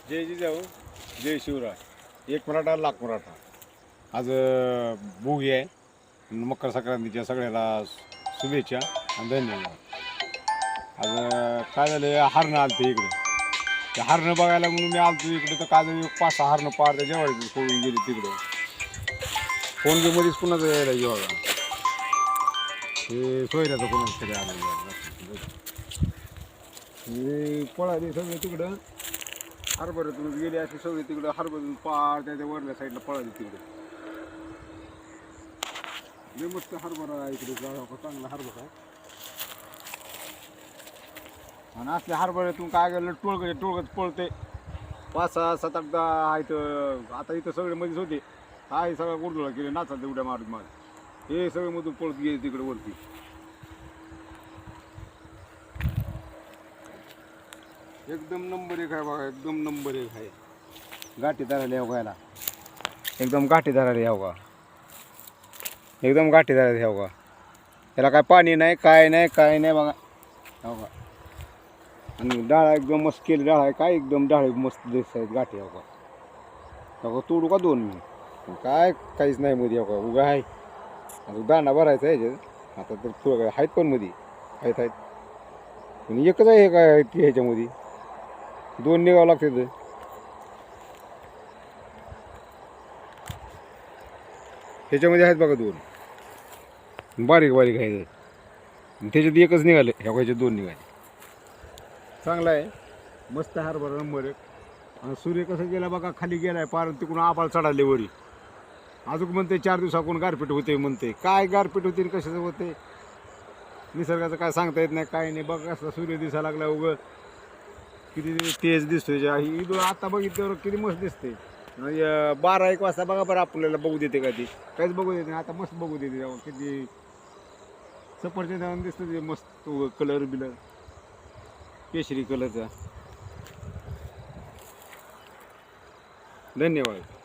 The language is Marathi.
जय जिजाऊ जय शिवराय. एक मराठा लाख मराठा. आज भोगी आहे. मकर संक्रांतीच्या सगळ्याला शुभेच्छा आणि धन्यवाद. आज काय झालं, हरणं आलते इकडे. ते हरणं बघायला म्हणून मी आलतो इकडे, तर काय झालं 5-6 हरणं पार त्या जेवायला सोडून गेली तिकडे. फोनपेमध्येच पुन्हा यायला जेव्हा हे सोयऱ्याचं कोणाच तरी आलं हे पळाली सगळे तिकडं. हरभऱ्यातूनच गेली अशी सगळी तिकडं, हरभऱ्यातून पार त्याच्या वरल्या साईडला पळाली तिकडे. लय मस्त हरभरा आहे इकडे, चांगला हरभरा आहे. आणि असल्या हरभऱ्यातून काय गेलं टोळगत पळते. 5-6-7-8 10 आहेत. आता इथं सगळे मध्येच होते, काय सगळं गोडधोळा केले, नाचाल उड्या मारत मारत हे सगळे मधून पळत गेले तिकडे वरती. एकदम नंबर 1 आहे बघा, एकदम नंबर 1 आहे. गाठी धरायला यावं गायला, एकदम गाठी धरायला यावं का, एकदम गाठी धरायला यावं का. त्याला काय पाणी नाही, काय नाही बघा हो का. आणि डाळा एकदम मस्त केली डाळ आहे, काय एकदम डाळ मस्त दिसत आहेत गाठी हो का. तोडू का 2 मी काय काहीच नाही मध्ये हो का, उगा आहे. आता दाणा भरायचा आहे ह्याच्यात. आता तर थोडं आहेत पण मध्ये आहेत पण एकच आहे काय ह्याच्यामध्ये 2 निघावं लागते. ह्याच्यामध्ये आहेत बघा 2 बारीक आहेत. त्याच्यात एकच निघाले, ह्याच्यात 2 निघाले. चांगला आहे, मस्त हरभरा नंबर 1. आणि सूर्य कसं गेला बघा, खाली गेलाय पार, तिकडून आबाळ चढाले वरी. अजून म्हणते 4 दिवसाकडून गारपीट होते म्हणते. काय गारपीट होते कशाचं होते, निसर्गाचं काय सांगता येत नाही, काय नाही. बघा कसला सूर्य दिसायला लागला, उगं किती तेज दिसतोय. ही ईद आता बघितल्यावर किती मस्त दिसते. 12-1 वाजता बघा बरं आपल्याला बघू देते का ती, काहीच बघू देते नाही. आता मस्त बघू देते तेव्हा किती सफरचंद दिसतं ते मस्त कलर बिलर केशरी कलरचा. धन्यवाद.